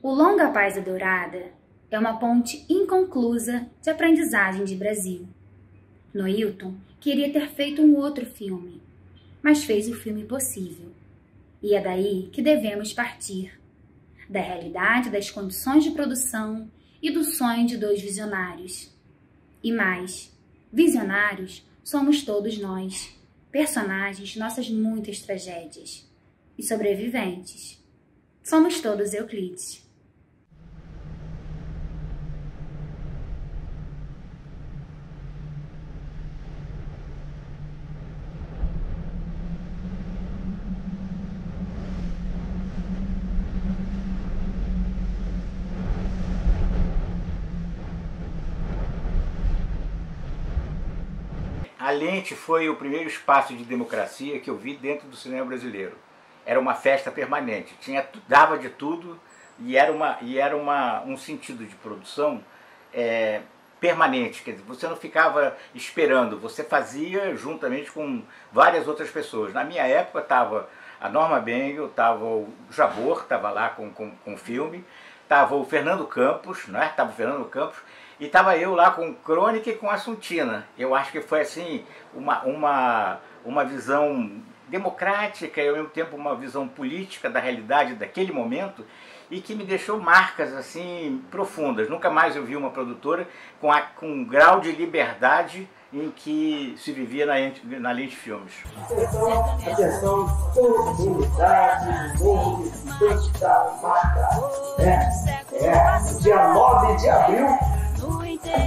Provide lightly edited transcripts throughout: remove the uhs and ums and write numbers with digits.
O longa Paz Dourada é uma ponte inconclusa de aprendizagem de Brasil. Noilton queria ter feito um outro filme, mas fez o filme possível. E é daí que devemos partir, da realidade das condições de produção e do sonho de dois visionários. E mais, visionários somos todos nós, personagens de nossas muitas tragédias, e sobreviventes. Somos todos Euclides. A Lente foi o primeiro espaço de democracia que eu vi dentro do cinema brasileiro. Era uma festa permanente, dava de tudo e era um sentido de produção permanente. Quer dizer, você não ficava esperando, você fazia juntamente com várias outras pessoas. Na minha época estava a Norma Bengel, estava o Jabor, estava lá com o filme, estava o Fernando Campos, né? Estava o Fernando Campos, e estava eu lá com Crônica e com Assuntina. Eu acho que foi assim uma visão democrática e ao mesmo tempo uma visão política da realidade daquele momento e que me deixou marcas assim profundas. Nunca mais eu vi uma produtora com um grau de liberdade em que se vivia na Lente Filmes. Atenção, comunidade, novo visitante da marca. Dia 9 de abril,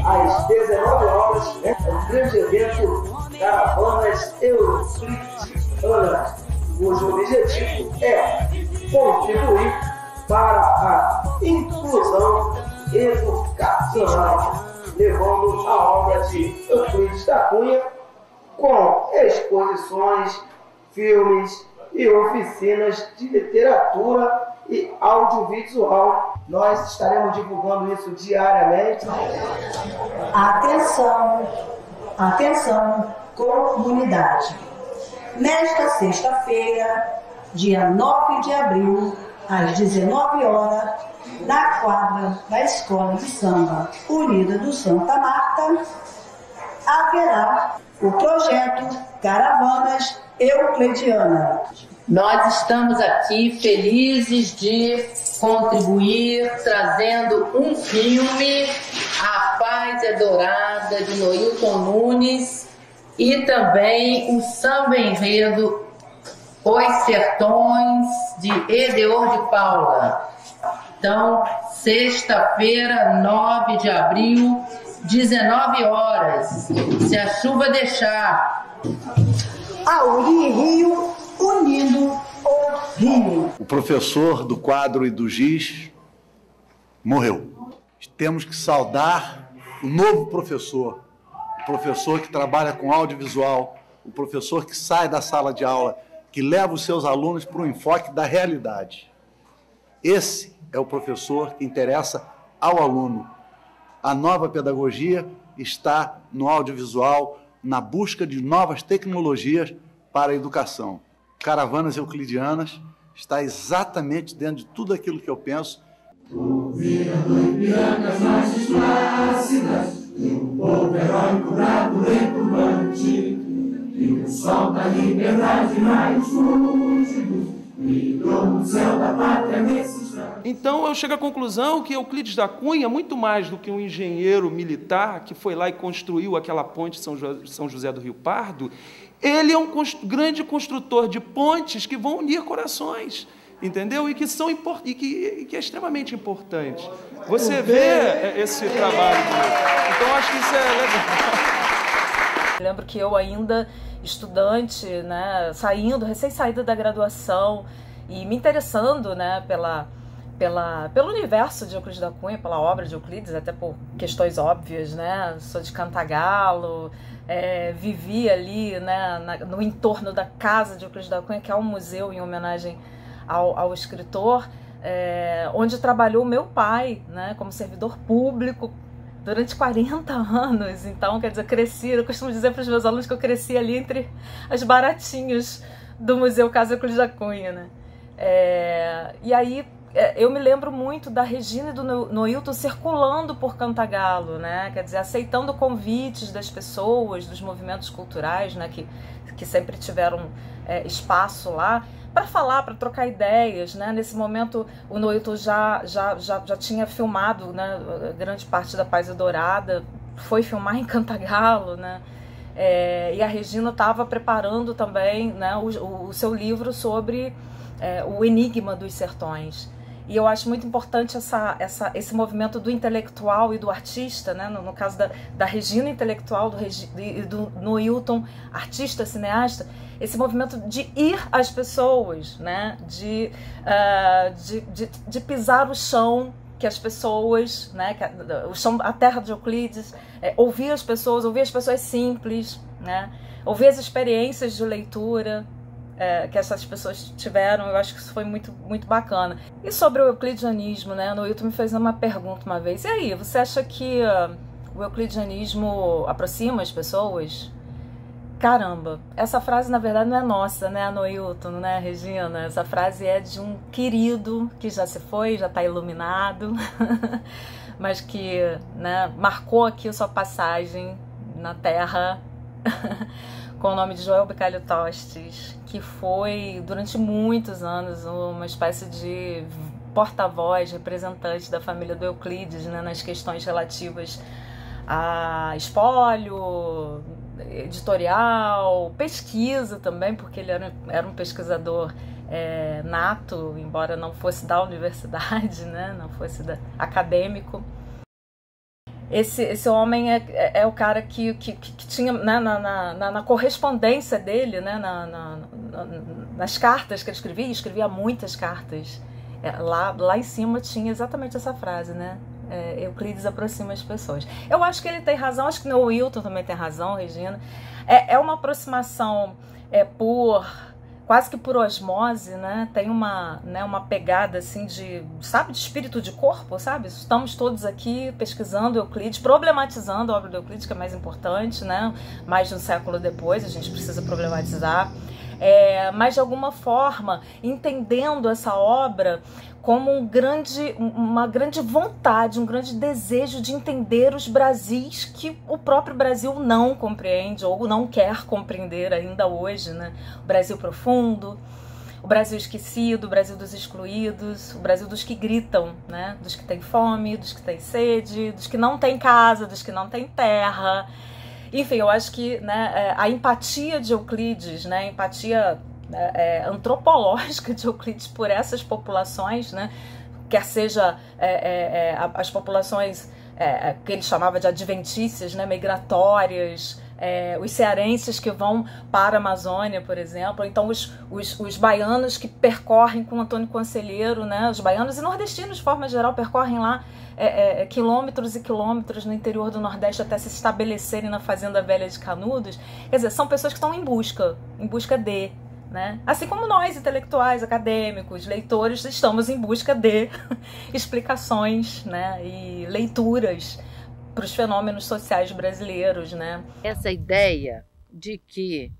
às 19 horas, um grande evento Caravanas Euclidianas, cujo objetivo é contribuir para a inclusão educacional, levando a obra de Euclides da Cunha com exposições, filmes e oficinas de literatura e audiovisual. Nós estaremos divulgando isso diariamente. Atenção, atenção, comunidade. Nesta sexta-feira, dia 9 de abril, às 19 horas, na quadra da Escola de Samba Unida do Santa Marta, haverá o projeto Caravanas Euclidianas. Nós estamos aqui felizes de contribuir, trazendo um filme, A Paz é Dourada, de Noilton Nunes, e também o samba enredo Os Sertões, de Edeor de Paula. Então, sexta-feira, 9 de abril, 19 horas, se a chuva deixar. Auri e Rio, unindo o Rio. O professor do quadro e do giz morreu. Temos que saudar o novo professor, o professor que trabalha com audiovisual, o professor que sai da sala de aula, que leva os seus alunos para o enfoque da realidade. Esse é o professor que interessa ao aluno. A nova pedagogia está no audiovisual, na busca de novas tecnologias para a educação. Caravanas Euclidianas está exatamente dentro de tudo aquilo que eu penso. Ouvir a Ipirancas margens plácidas, e um povo heróico, bravo, retumbante, e o sol da liberdade, raios fúlgidos, brilhou no céu da pátria nesse instante. Então eu chego à conclusão que Euclides da Cunha, muito mais do que um engenheiro militar que foi lá e construiu aquela ponte de São José do Rio Pardo, ele é um grande construtor de pontes que vão unir corações, entendeu? E que é extremamente importante. Você vê esse trabalho dele. Então acho que isso é legal. Lembro que eu ainda estudante, né, recém-saída da graduação e me interessando, né, pelo universo de Euclides da Cunha, pela obra de Euclides, até por questões óbvias, né? Sou de Cantagalo, vivi ali, né, no entorno da casa de Euclides da Cunha, que é um museu em homenagem ao escritor, onde trabalhou meu pai, né, como servidor público durante 40 anos. Então, quer dizer, eu costumo dizer para os meus alunos que eu cresci ali entre as baratinhas do Museu Casa Euclides da Cunha, né? E aí eu me lembro muito da Regina e do Noilton circulando por Cantagalo, né? Quer dizer, aceitando convites das pessoas, dos movimentos culturais, né? Que sempre tiveram espaço lá, para falar, para trocar ideias, né? Nesse momento o Noilton já tinha filmado, né, grande parte da Paz Dourada, foi filmar em Cantagalo, né? E a Regina estava preparando também, né, o seu livro sobre o enigma dos sertões. E eu acho muito importante esse movimento do intelectual e do artista, né? No caso da Regina intelectual e do Noilton artista, cineasta, esse movimento de ir às pessoas, né? De pisar o chão que as pessoas, né? O chão, a terra de Euclides, ouvir as pessoas simples, né? Ouvir as experiências de leitura que essas pessoas tiveram. Eu acho que isso foi muito, muito bacana. E sobre o euclidianismo, né? O Noilton me fez uma pergunta uma vez. E aí, você acha que o euclidianismo aproxima as pessoas? Caramba, essa frase na verdade não é nossa, né, Noilton, né, Regina? Essa frase é de um querido que já se foi, já está iluminado, mas que, né, marcou aqui a sua passagem na Terra com o nome de Joel Bicalho Tostes, que foi durante muitos anos uma espécie de porta-voz, representante da família do Euclides, né, nas questões relativas a espólio, editorial, pesquisa também, porque ele era um pesquisador nato, embora não fosse da universidade, né, não fosse acadêmico. Esse homem é o cara que tinha, né, na correspondência dele, né, nas cartas que ele escrevia muitas cartas. Lá em cima tinha exatamente essa frase, né? Euclides aproxima as pessoas. Eu acho que ele tem razão, acho que o Noilton também tem razão, Regina. É uma aproximação quase que por osmose, né? Tem uma pegada assim de espírito de corpo, sabe? Estamos todos aqui pesquisando Euclides, problematizando a obra de Euclides, que é mais importante, né? Mais de um século depois, a gente precisa problematizar. Mas de alguma forma, entendendo essa obra como uma grande vontade, um grande desejo de entender os Brasis que o próprio Brasil não compreende ou não quer compreender ainda hoje, né? O Brasil profundo, o Brasil esquecido, o Brasil dos excluídos, o Brasil dos que gritam, né? Dos que têm fome, dos que têm sede, dos que não têm casa, dos que não têm terra. Enfim, eu acho que, né, a empatia de Euclides, né, a empatia antropológica de Euclides por essas populações, né, quer seja as populações que ele chamava de adventícias, né, migratórias, os cearenses que vão para a Amazônia, por exemplo, então os baianos que percorrem com Antônio Conselheiro, né, os baianos e nordestinos de forma geral percorrem lá quilômetros e quilômetros no interior do Nordeste até se estabelecerem na Fazenda Velha de Canudos. Quer dizer, são pessoas que estão em busca de, né? Assim como nós, intelectuais, acadêmicos, leitores, estamos em busca de explicações, né, e leituras para os fenômenos sociais brasileiros, né? Essa ideia de que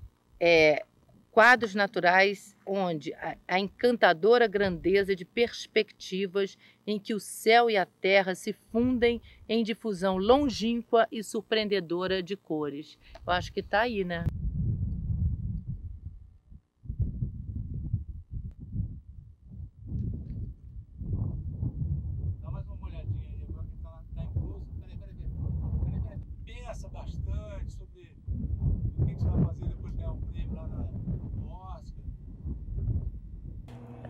quadros naturais onde a encantadora grandeza de perspectivas em que o céu e a terra se fundem em difusão longínqua e surpreendedora de cores. Eu acho que está aí, né? Dá mais uma olhadinha aí, agora que está incluso. Peraí. Pensa bastante sobre o que você vai fazer depois de ganhar um prêmio lá no Oscar.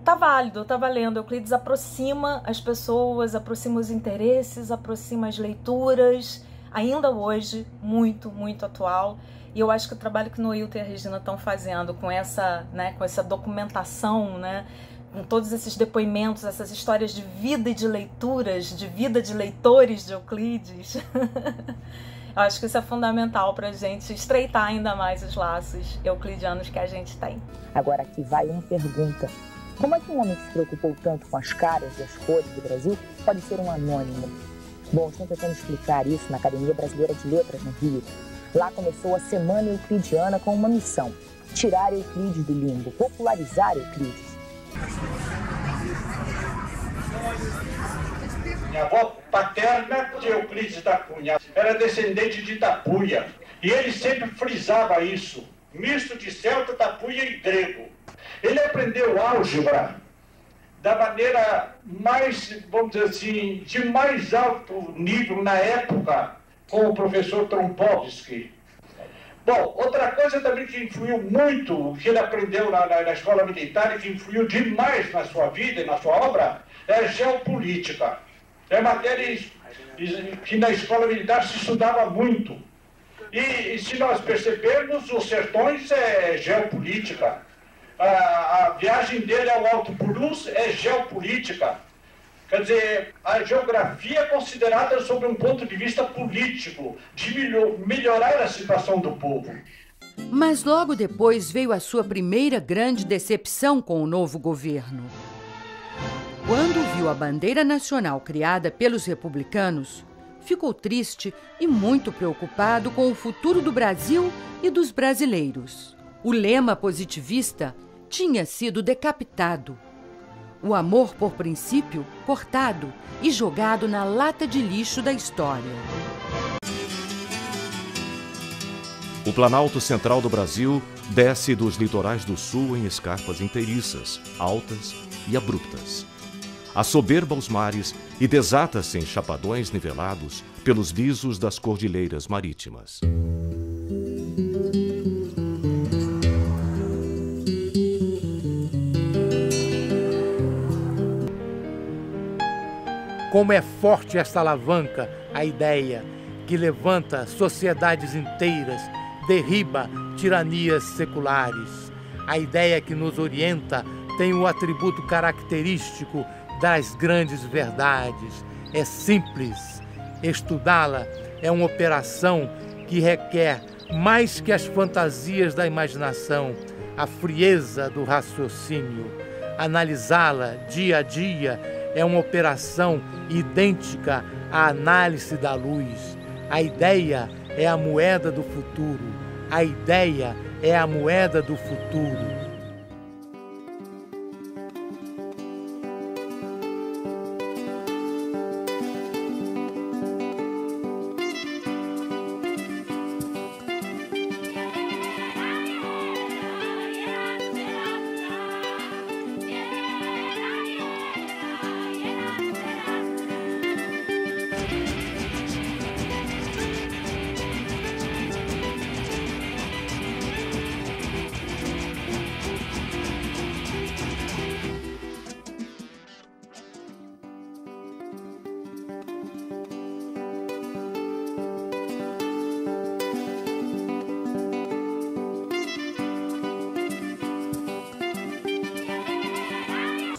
Tá válido, tá valendo. Euclides aproxima as pessoas, aproxima os interesses, aproxima as leituras, ainda hoje, muito, muito atual. E eu acho que o trabalho que o Noilton e a Regina estão fazendo com essa documentação, né, com todos esses depoimentos, essas histórias de vida e de leituras, de vida de leitores de Euclides, eu acho que isso é fundamental para a gente estreitar ainda mais os laços euclidianos que a gente tem. Agora aqui vai uma pergunta. Como é que um homem que se preocupou tanto com as caras e as cores do Brasil pode ser um anônimo? Bom, estou tentando explicar isso na Academia Brasileira de Letras, no Rio. Lá começou a Semana Euclidiana com uma missão: tirar Euclides do limbo, popularizar Euclides. Minha avó paterna de Euclides da Cunha era descendente de Tapuia. E ele sempre frisava isso, misto de celta, tapuia e grego. Ele aprendeu álgebra da maneira mais, vamos dizer assim, de mais alto nível na época, com o professor Trompovski. Bom, outra coisa também que influiu muito, que ele aprendeu na escola militar e que influiu demais na sua vida e na sua obra, é a geopolítica. É matéria que na escola militar se estudava muito. E se nós percebermos, os sertões é geopolítica. A viagem dele ao Alto Purus é geopolítica. Quer dizer, a geografia é considerada sob um ponto de vista político, de melhorar a situação do povo. Mas logo depois veio a sua primeira grande decepção com o novo governo. Quando viu a bandeira nacional criada pelos republicanos, ficou triste e muito preocupado com o futuro do Brasil e dos brasileiros. O lema positivista tinha sido decapitado. O amor por princípio cortado e jogado na lata de lixo da história. O Planalto Central do Brasil desce dos litorais do sul em escarpas inteiriças, altas e abruptas. Assoberba os mares e desata-se em chapadões nivelados pelos visos das cordilheiras marítimas. Como é forte esta alavanca, a ideia que levanta sociedades inteiras, derriba tiranias seculares. A ideia que nos orienta tem o atributo característico das grandes verdades. É simples. Estudá-la é uma operação que requer mais que as fantasias da imaginação, a frieza do raciocínio. Analisá-la dia a dia é uma operação idêntica à análise da luz. A ideia é a moeda do futuro. A ideia é a moeda do futuro.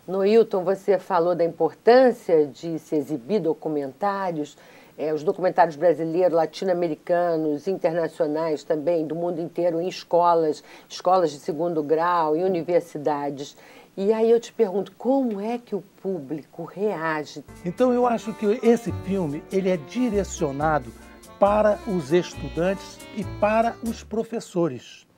Noilton, você falou da importância de se exibir documentários, os documentários brasileiros, latino-americanos, internacionais também, do mundo inteiro, em escolas de segundo grau, em universidades. E aí eu te pergunto, como é que o público reage? Então eu acho que esse filme ele é direcionado para os estudantes e para os professores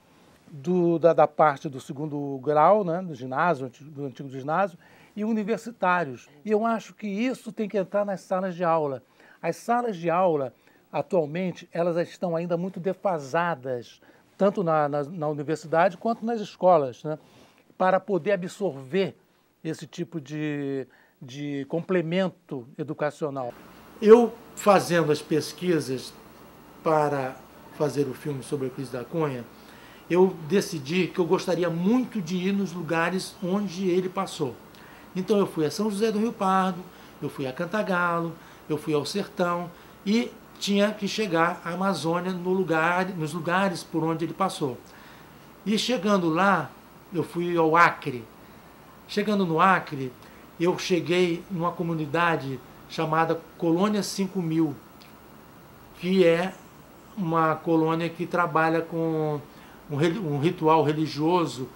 da parte do segundo grau, né, do ginásio, do antigo ginásio, e universitários. E eu acho que isso tem que entrar nas salas de aula. As salas de aula, atualmente, elas estão ainda muito defasadas, tanto na universidade quanto nas escolas, né, para poder absorver esse tipo de complemento educacional. Eu, fazendo as pesquisas para fazer o filme sobre Euclides da Cunha, eu decidi que eu gostaria muito de ir nos lugares onde ele passou. Então eu fui a São José do Rio Pardo, eu fui a Cantagalo, eu fui ao Sertão e tinha que chegar à Amazônia nos lugares por onde ele passou. E chegando lá, eu fui ao Acre. Chegando no Acre, eu cheguei numa comunidade chamada Colônia 5000, que é uma colônia que trabalha com um ritual religioso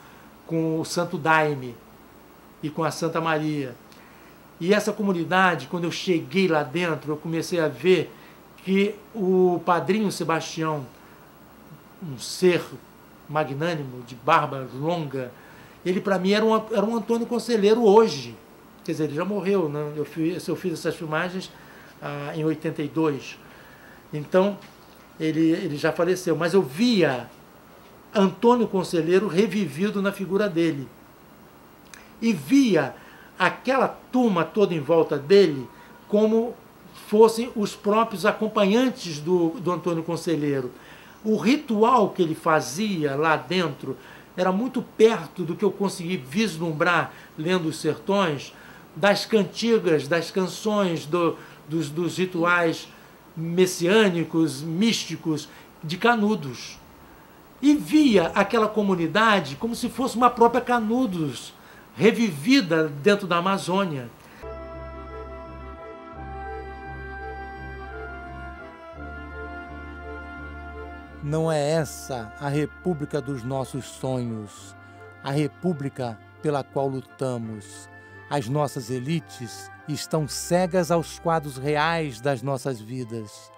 com o Santo Daime e com a Santa Maria. E essa comunidade, quando eu cheguei lá dentro, eu comecei a ver que o padrinho Sebastião, um ser magnânimo, de barba longa. Ele, para mim, era um Antônio Conselheiro hoje. Quer dizer, ele já morreu, né? Eu fiz essas filmagens em 82. Então, ele já faleceu. Mas eu via Antônio Conselheiro revivido na figura dele. E via aquela turma toda em volta dele como fossem os próprios acompanhantes do Antônio Conselheiro. O ritual que ele fazia lá dentro era muito perto do que eu consegui vislumbrar lendo Os Sertões, das cantigas, das canções, dos rituais messiânicos, místicos de Canudos. E via aquela comunidade como se fosse uma própria Canudos, revivida dentro da Amazônia. Não é essa a república dos nossos sonhos, a república pela qual lutamos. As nossas elites estão cegas aos quadros reais das nossas vidas.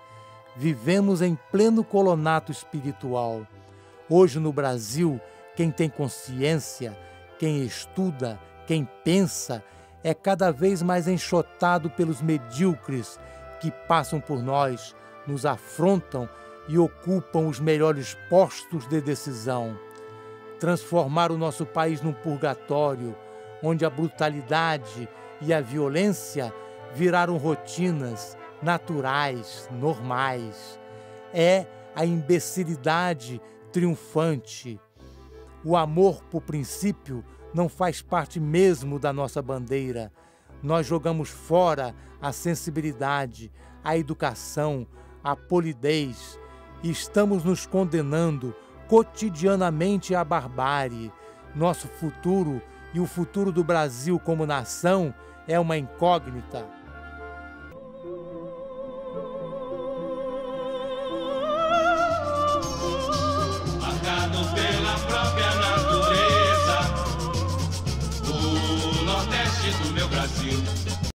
Vivemos em pleno colonato espiritual. Hoje no Brasil, quem tem consciência, quem estuda, quem pensa, é cada vez mais enxotado pelos medíocres que passam por nós, nos afrontam e ocupam os melhores postos de decisão. Transformar o nosso país num purgatório, onde a brutalidade e a violência viraram rotinas naturais, normais. É a imbecilidade triunfante. O amor por princípio não faz parte mesmo da nossa bandeira. Nós jogamos fora a sensibilidade, a educação, a polidez, e estamos nos condenando cotidianamente à barbárie. Nosso futuro e o futuro do Brasil como nação é uma incógnita. Marcado pela própria natureza, o Nordeste do meu Brasil.